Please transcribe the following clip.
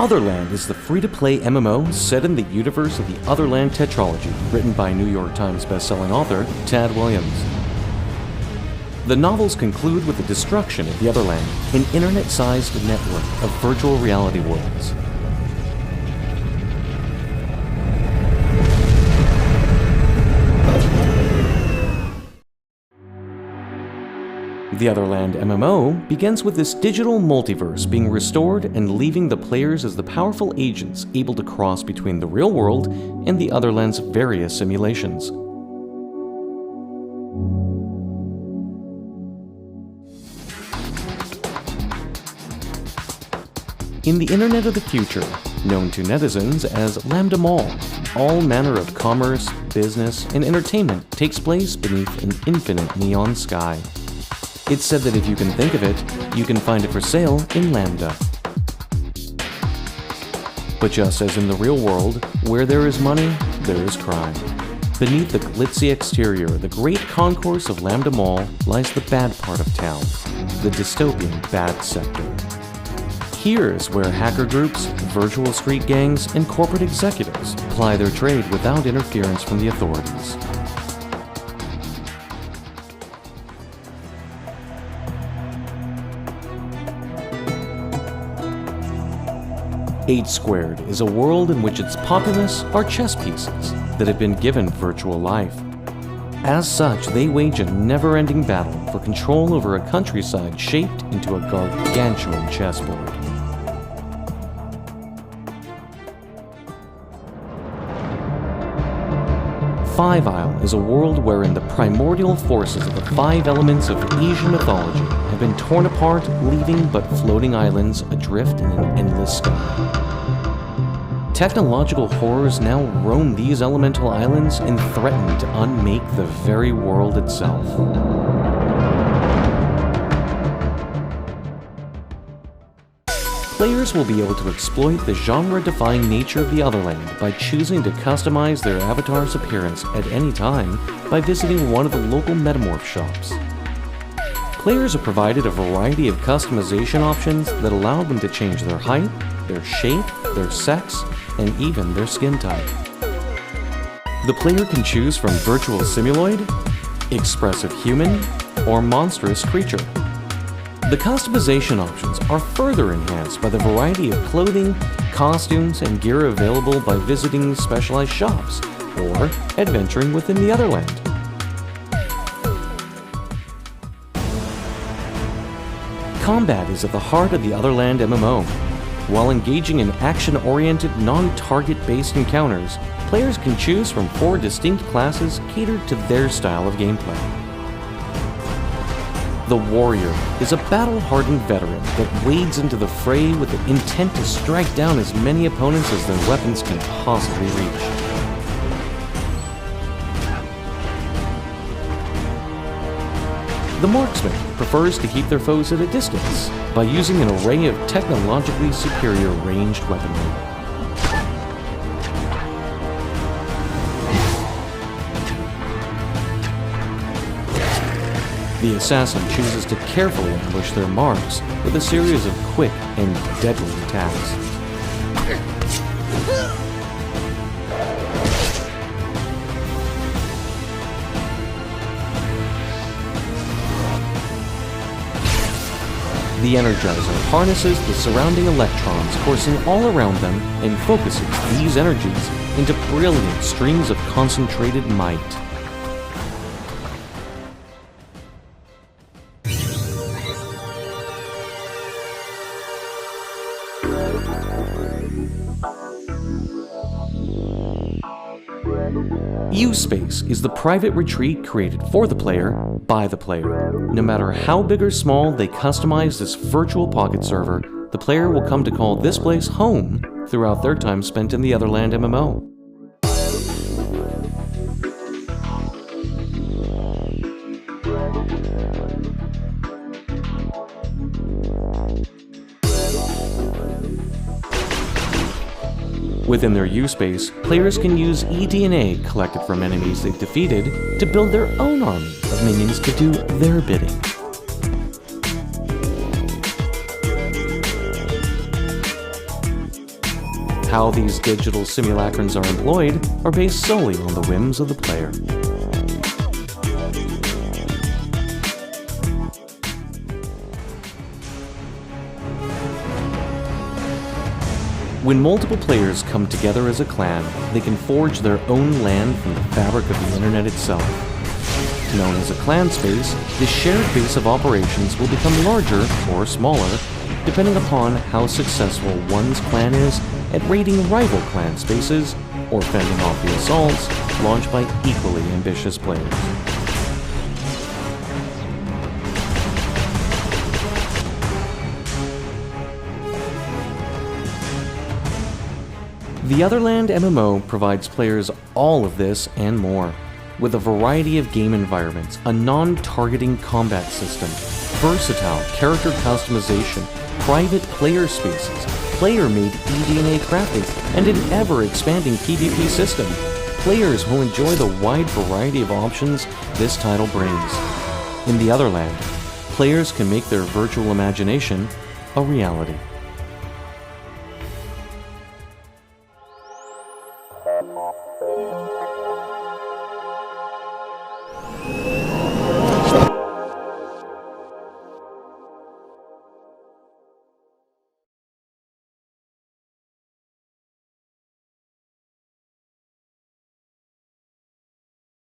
Otherland is the free-to-play MMO set in the universe of the Otherland tetralogy, written by New York Times bestselling author Tad Williams. The novels conclude with the destruction of the Otherland, an internet-sized network of virtual reality worlds. The Otherland MMO begins with this digital multiverse being restored and leaving the players as the powerful agents able to cross between the real world and the Otherland's various simulations. In the Internet of the future, known to netizens as Lambda Mall, all manner of commerce, business, and entertainment takes place beneath an infinite neon sky. It's said that if you can think of it, you can find it for sale in Lambda. But just as in the real world, where there is money, there is crime. Beneath the glitzy exterior, the great concourse of Lambda Mall lies the bad part of town, the dystopian bad sector. Here's where hacker groups, virtual street gangs, and corporate executives ply their trade without interference from the authorities. 8 Squared is a world in which its populace are chess pieces that have been given virtual life. As such, they wage a never-ending battle for control over a countryside shaped into a gargantuan chessboard. Five Isle is a world wherein the primordial forces of the 5 elements of Asian mythology have been torn apart, leaving but floating islands adrift in an endless sky. Technological horrors now roam these elemental islands and threaten to unmake the very world itself. Players will be able to exploit the genre-defying nature of the Otherland by choosing to customize their avatar's appearance at any time by visiting one of the local metamorph shops. Players are provided a variety of customization options that allow them to change their height, their shape, their sex, and even their skin type. The player can choose from virtual simuloid, expressive human, or monstrous creature. The customization options are further enhanced by the variety of clothing, costumes, and gear available by visiting specialized shops or adventuring within the Otherland. Combat is at the heart of the Otherland MMO. While engaging in action-oriented, non-target-based encounters, players can choose from 4 distinct classes catered to their style of gameplay. The Warrior is a battle-hardened veteran that wades into the fray with the intent to strike down as many opponents as their weapons can possibly reach. The Marksman prefers to keep their foes at a distance by using an array of technologically superior ranged weaponry. The Assassin chooses to carefully ambush their marks with a series of quick and deadly attacks. The Energizer harnesses the surrounding electrons coursing all around them and focuses these energies into brilliant streams of concentrated might. U-Space is the private retreat created for the player, by the player. No matter how big or small they customize this virtual pocket server, the player will come to call this place home throughout their time spent in the Otherland MMO. Within their U-Space, players can use eDNA collected from enemies they've defeated to build their own army of minions to do their bidding. How these digital simulacrons are employed are based solely on the whims of the player. When multiple players come together as a clan, they can forge their own land from the fabric of the internet itself. Known as a clan space, this shared base of operations will become larger or smaller, depending upon how successful one's clan is at raiding rival clan spaces or fending off the assaults launched by equally ambitious players. The Otherland MMO provides players all of this and more, with a variety of game environments, a non-targeting combat system, versatile character customization, private player spaces, player-made eDNA crafting, and an ever-expanding PvP system. Players will enjoy the wide variety of options this title brings. In the Otherland, players can make their virtual imagination a reality.